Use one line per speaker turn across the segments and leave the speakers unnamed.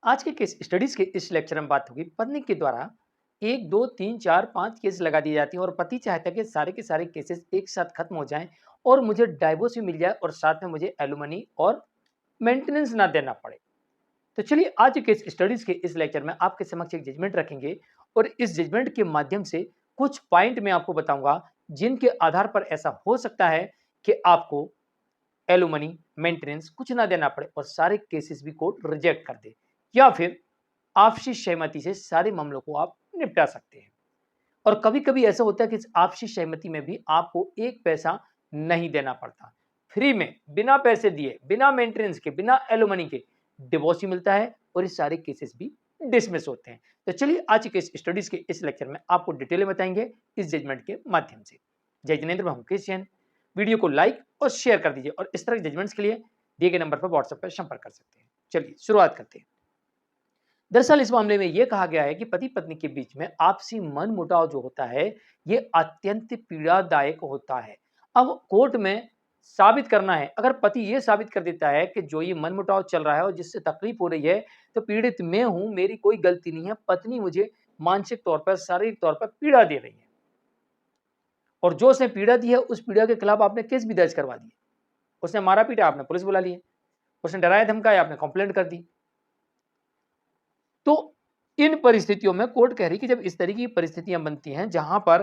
आज के case studies के इस लेक्चर में बात होगी पत्नी के द्वारा 1, 2, 3, 4, 5 केस लगा दी जाती है और पति चाहता है कि सारे के सारे केसेस एक साथ खत्म हो जाएं और मुझे डाइवोर्स भी मिल जाए और साथ में मुझे एलुमनी और मेंटेनेंस ना देना पड़े। तो चलिए आज के इस स्टडीज के इस लेक्चर में आपके समक्ष एक जजमेंट रखेंगे और इस जजमेंट के माध्यम से कुछ पॉइंट मैं आपको बताऊंगा जिनके आधार पर ऐसा हो सकता है कि आपको एलुमनी मेंटेनेंस कुछ ना देना पड़े और सारे केसेस भी कोर्ट रिजेक्ट कर दे या फिर आपसी सहमति से सारे मामलों को आप निपटा सकते हैं। और कभी-कभी ऐसा होता है कि इस आपसी सहमति में भी आपको एक पैसा नहीं देना पड़ता। फ्री में, बिना पैसे दिए, बिना मेंटेनेंस के, बिना एलुमनी के डिवोर्स ही मिलता है और ये सारे केसेस भी डिसमिस होते हैं। तो चलिए आज के इस स्टडीज के इस लेक्चर में आपको डिटेल में बताएंगे इस जजमेंट के माध्यम से। जय जिनेंद्र, मैं मुकेश जैन। वीडियो को लाइक और शेयर कर दीजिए और इस तरह के जजमेंट्स के लिए दिए गए नंबर पर व्हाट्सएप पर संपर्क कर सकते हैं। चलिए शुरुआत करते हैं। दरअसल इस मामले में यह कहा गया है कि पति पत्नी के बीच में आपसी मनमुटाव जो होता है ये अत्यंत पीड़ादायक होता है। अब कोर्ट में साबित करना है, अगर पति ये साबित कर देता है कि जो ये मनमुटाव चल रहा है और जिससे तकलीफ हो रही है तो पीड़ित मैं हूं, मेरी कोई गलती नहीं है, पत्नी मुझे मानसिक तौर पर, शारीरिक तौर पर पीड़ा दे रही है और जो उसने पीड़ा दी है उस पीड़ा के खिलाफ आपने केस भी दर्ज करवा दिया। उसने मारा पीटा, आपने पुलिस बुला ली, उसने डराया धमकाया, आपने कंप्लेंट कर दी। तो इन परिस्थितियों में कोर्ट कह रही कि जब इस तरह की परिस्थितियां बनती हैं जहां पर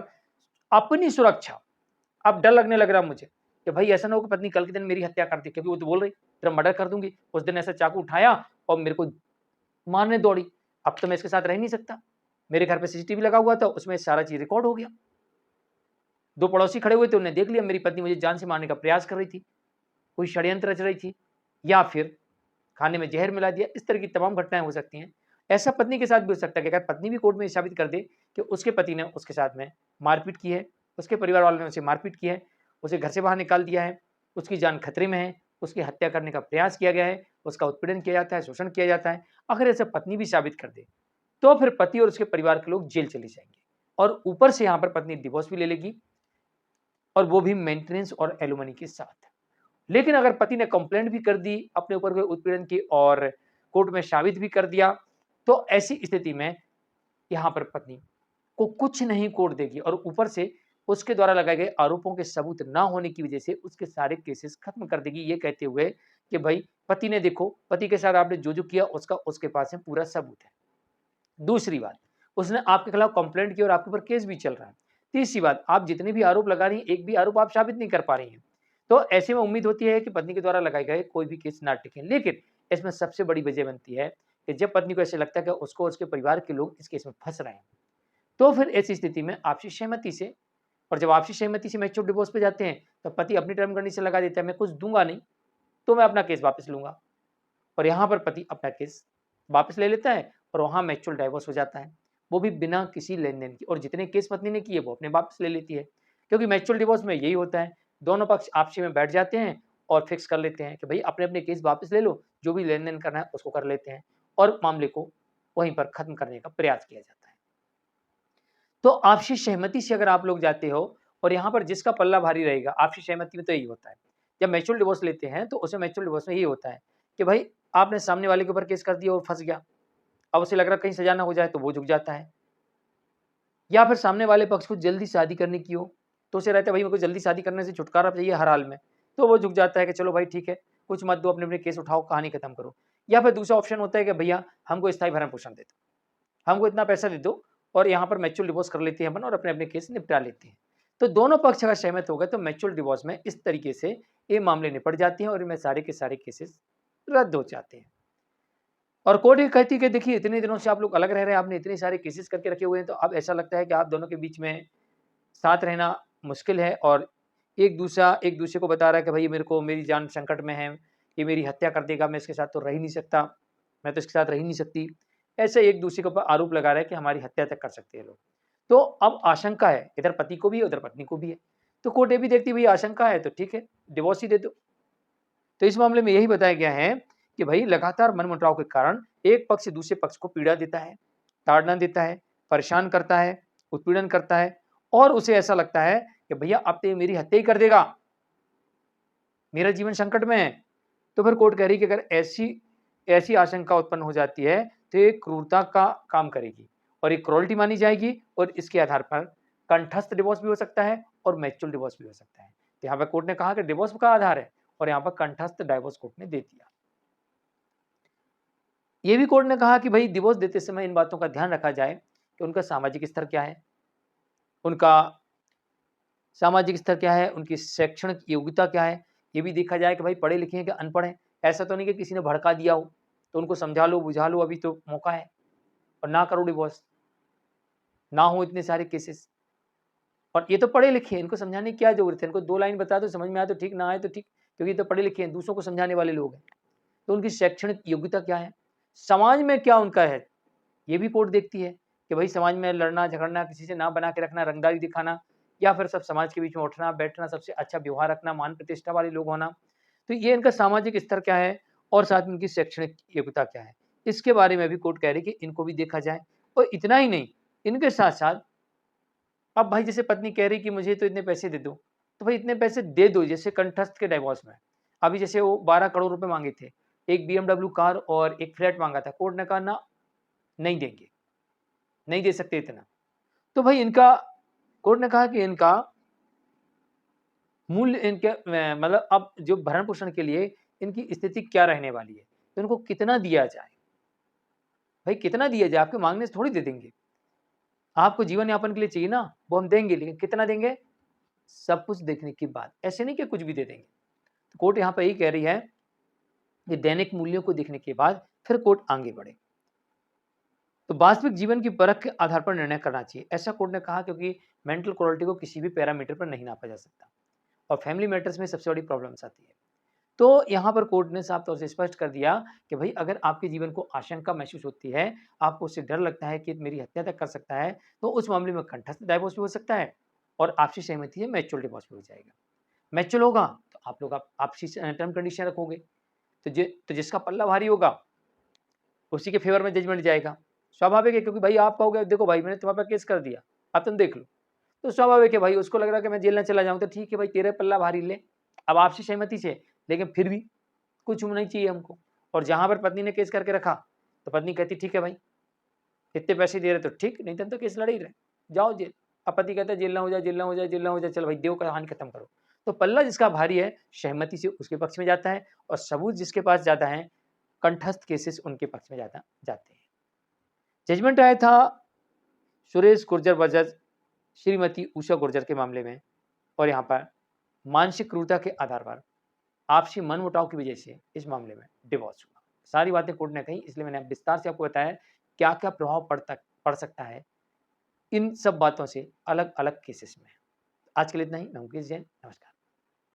अपनी सुरक्षा, अब डर लगने लग रहा मुझे कि भाई ऐसा ना हो कि पत्नी कल के दिन मेरी हत्या कर दी, क्योंकि वो तो बोल रही तेरा मर्डर कर दूंगी। उस दिन ऐसा चाकू उठाया और मेरे को मारने दौड़ी। अब तो मैं इसके साथ रह नहीं सकता। मेरे घर पे सीसीटीवी लगा हुआ था, उसमें सारा चीज रिकॉर्ड हो गया। दो पड़ोसी खड़े हुए थे, उन्होंने देख लिया मेरी पत्नी मुझे जान से मारने का प्रयास कर रही थी, कोई षड्यंत्र रच रही थी या फिर खाने में जहर मिला दिया। इस तरह की तमाम घटनाएं हो सकती हैं। ऐसा पत्नी के साथ भी हो सकता है कि अगर पत्नी भी कोर्ट में साबित कर दे कि उसके पति ने उसके साथ में मारपीट की है, उसके परिवार वालों ने उसे मारपीट की है, उसे घर से बाहर निकाल दिया है, उसकी जान खतरे में है, उसकी हत्या करने का प्रयास किया गया है, उसका उत्पीड़न किया जाता है, शोषण किया जाता है, अगर ऐसा पत्नी भी साबित कर दे तो फिर पति और उसके परिवार के लोग जेल चले जाएंगे और ऊपर से यहाँ पर पत्नी डिवोर्स भी ले लेगी और वो भी मेंटेनेंस और एलुमनी के साथ। लेकिन अगर पति ने कंप्लेंट भी कर दी अपने ऊपर हुए उत्पीड़न की और कोर्ट में साबित भी कर दिया, तो ऐसी स्थिति में यहां पर पत्नी को कुछ नहीं कोर्ट देगी और ऊपर से उसके द्वारा लगाए गए आरोपों के सबूत ना होने की वजह से उसके सारे केसेस खत्म कर देगी, ये कहते हुए कि भाई पति ने देखो, पति के साथ आपने जो किया उसका उसके पास में पूरा सबूत है। दूसरी बात, उसने आपके खिलाफ कंप्लेंट की और आपके ऊपर केस भी चल रहा है। तीसरी बात, आप जितने भी आरोप लगा रही हैं एक भी आरोप आप साबित नहीं कर पा रही हैं। तो ऐसे में उम्मीद होती है कि पत्नी के द्वारा लगाए गए कोई भी केस ना टिके। लेकिन इसमें सबसे बड़ी वजह बनती है कि जब पत्नी को ऐसे लगता है कि उसको उसके परिवार के लोग इस केस में फंस रहे हैं, तो फिर ऐसी स्थिति में आपसी सहमति से, और जब आपसी सहमति से मैच्योर डिवोर्स पे जाते हैं तो पति अपनी टर्म कंडीशन लगा देता है, मैं कुछ दूंगा नहीं तो मैं अपना केस वापस लूंगा, और यहाँ पर पति अपना केस वापस ले लेता है और वहां मैच्योर डाइवोर्स हो जाता है, वो भी बिना किसी लेन देन की। और जितने केस पत्नी ने किए वो अपने वापस ले लेती है, क्योंकि मैच्योर डिवोर्स में यही होता है, दोनों पक्ष आपसी में बैठ जाते हैं और फिक्स कर लेते हैं कि भाई अपने अपने केस वापस ले लो, जो भी लेन देन करना है उसको कर लेते हैं और मामले को वहीं पर खत्म करने का प्रयास किया जाता है। तो आपसी सहमति से अगर आप लोग जाते हो, और यहाँ पर जिसका पल्ला भारी रहेगा आपसी सहमति में, तो यही होता है जब म्यूचुअल डिवोर्स लेते हैं तो उसमें म्यूचुअल डिवोर्स में यही होता है कि भाई आपने सामने वाले के ऊपर केस कर दिया और फंस गया, अब उसे लग रहा कहीं सजा ना हो जाए तो वो झुक जाता है, या फिर सामने वाले पक्ष को जल्दी शादी करने की हो तो उसे रहता है भाई मेरे को जल्दी शादी करने से छुटकारा चाहिए हर हाल में, तो वो झुक जाता है कि चलो भाई ठीक है कुछ मत दो, अपने अपने केस उठाओ, कहानी खत्म करो। या फिर दूसरा ऑप्शन होता है कि भैया हमको स्थायी भरण पोषण दे दो, हमको इतना पैसा दे दो, और यहाँ पर म्यूचुअल डिवोर्स कर लेते हैं अपन और अपने अपने केस निपटा लेते हैं। तो दोनों पक्ष अगर सहमत हो गए तो म्यूचुअल डिवोर्स में इस तरीके से ये मामले निपट जाते हैं और इनमें सारे के सारे केसेस रद्द हो जाते हैं। और कोर्ट ये कहती है कि देखिए इतने दिनों से आप लोग अलग रह रहे हैं, आपने इतने सारे केसेस करके रखे हुए हैं, तो अब ऐसा लगता है कि आप दोनों के बीच में साथ रहना मुश्किल है और एक दूसरे को बता रहा है कि भाई मेरे को, मेरी जान संकट में है, ये मेरी हत्या कर देगा, मैं इसके साथ तो रह ही नहीं सकता, मैं तो इसके साथ रह ही नहीं सकती। ऐसे एक दूसरे के ऊपर आरोप लगा रहा है कि हमारी हत्या तक कर सकते हैं लोग। तो अब आशंका है, इधर पति को भी है उधर पत्नी को भी है, तो कोर्ट ये भी देखती है भाई आशंका है तो ठीक है डिवोर्स ही दे दो। तो इस मामले में यही बताया गया है कि भाई लगातार मनमुटाव के कारण एक पक्ष दूसरे पक्ष को पीड़ा देता है, ताड़ना देता है, परेशान करता है, उत्पीड़न करता है और उसे ऐसा लगता है कि भैया अब तो ये मेरी हत्या ही कर देगा, मेरा जीवन संकट में है। तो फिर कोर्ट कह रही कि अगर ऐसी ऐसी आशंका उत्पन्न हो जाती है तो ये क्रूरता का काम करेगी और ये क्रूरल्टी मानी जाएगी और इसके आधार पर कंठस्थ डिवोर्स भी हो सकता है और म्यूचुअल डिवोर्स भी हो सकता है। तो यहाँ पर कोर्ट ने कहा कि डिवोर्स का आधार है और यहाँ पर कंठस्थ डाइवोर्स कोर्ट ने दे दिया। ये भी कोर्ट ने कहा कि भाई डिवोर्स देते समय इन बातों का ध्यान रखा जाए कि उनका सामाजिक स्तर क्या है, उनका सामाजिक स्तर क्या है, उनकी शैक्षणिक योग्यता क्या है, ये भी देखा जाए कि भाई पढ़े लिखे हैं कि अनपढ़ हैं। ऐसा तो नहीं कि किसी ने भड़का दिया हो, तो उनको समझा लो, बुझा लो, अभी तो मौका है और ना करो डिवोर्स, ना हो इतने सारे केसेस। और ये तो पढ़े लिखे हैं, इनको समझाने की क्या ज़रूरत है? इनको 2 लाइन बता दो, समझ में आए तो ठीक, ना आए तो ठीक, क्योंकि ये तो पढ़े लिखे हैं, दूसरों को समझाने वाले लोग हैं। तो उनकी शैक्षणिक योग्यता क्या है? समाज में क्या उनका है? ये भी कोर्ट देखती है कि भाई समाज में लड़ना, झगड़ना, किसी से ना बना के रखना, रंगदारी दिखाना या फिर सब समाज के बीच में उठना, बैठना, सबसे अच्छा व्यवहार रखना, मान प्रतिष्ठा वाले लोग होना। तो ये इनका सामाजिक स्तर क्या है और साथ में इनकी शैक्षणिक योग्यता क्या है? इसके बारे में भी कोर्ट कह रही है कि इनको भी देखा जाए और इतना ही नहीं, इनके साथ-साथ अब भाई जैसे पत्नी कह रही कि मुझे तो इतने पैसे दे दो, तो भाई इतने पैसे दे दो जैसे कंठस्थ के डिवोर्स में। अभी जैसे वो 12 करोड़ रुपए माँगे थे, एक बीएमडब्ल्यू कार और एक फ्लैट माँगा था, कोर्ट ने कहा ना, नहीं देंगे, नहीं दे सकते इतना। तो भाई इनका कोर्ट ने कहा कि इनका मूल्य इनके मतलब अब जो भरण-पोषण के लिए इनकी स्थिति क्या रहने वाली है, तो इनको कितना दिया जाए? भाई कितना दिया जाए? आपके माँगने से थोड़ी दे देंगे। आपको जीवन यापन के लिए चाहिए ना, वो हम देंगे, लेकिन कितना देंगे? सब कुछ देखने के बाद, ऐसे नहीं कि कुछ भी दे देंगे। तो कोर्ट यहाँ पे यही कह रही है कि दैनिक मूल्यों को देखने के बाद फिर कोर्ट आगे बढ़े। तो वास्तविक जीवन की परख के आधार पर निर्णय करना चाहिए, ऐसा कोर्ट ने कहा, क्योंकि मेंटल क्वालिटी को किसी भी पैरामीटर पर नहीं नापा जा सकता और फैमिली मैटर्स में सबसे बड़ी प्रॉब्लम्स आती है। तो यहाँ पर कोर्ट ने साफ तौर से स्पष्ट कर दिया कि भाई अगर आपके जीवन को आशंका महसूस होती है, आपको उससे डर लगता है कि मेरी हत्या तक कर सकता है, तो उस मामले में कंठस्थ डाइवोर्स भी हो सकता है और आपसी सहमति है म्यूचुअल डिवोर्स भी हो जाएगा। म्यूचुअल होगा तो आप लोग आपसी टर्म कंडीशन रखोगे, तो जिसका पल्ला भारी होगा उसी के फेवर में जजमेंट जाएगा। स्वाभाविक है, क्योंकि भाई आप कहोगे देखो भाई मैंने तुम्हारे पे केस कर दिया, अब तुम देख लो। तो स्वाभाविक है भाई, उसको लग रहा है कि मैं जेल ना चला जाऊँ, तो ठीक है भाई तेरा पल्ला भारी ले। अब आपसी सहमति से, लेकिन फिर भी कुछ होना ही चाहिए हमको। और जहाँ पर पत्नी ने केस करके रखा, तो पत्नी कहती ठीक है भाई, इतने पैसे दे रहे तो ठीक, नहीं तो हम तो केस लड़ ही रहे, जाओ जेल। अब पति कहता है जेल ना हो जाए, जेल ना हो जाए, जेल ना हो जाए, चल भाई देव कहानी खत्म करो। तो पल्ला जिसका भारी है, सहमति से उसके पक्ष में जाता है और सबूत जिसके पास ज़्यादा है, कंठस्थ केसेस उनके पक्ष में ज़्यादा जाते हैं। जजमेंट आया था सुरेश गुर्जर वर्सेस श्रीमती उषा गुर्जर के मामले में और यहाँ पर मानसिक क्रूरता के आधार पर आपसी मनमुटाव की वजह से इस मामले में डिवोर्स हुआ। सारी बातें कोर्ट ने कही, इसलिए मैंने विस्तार से आपको बताया क्या-क्या प्रभाव पड़ सकता है इन सब बातों से अलग-अलग केसेस में। आज के लिए इतना ही। मैं मुकेश जैन, नमस्कार।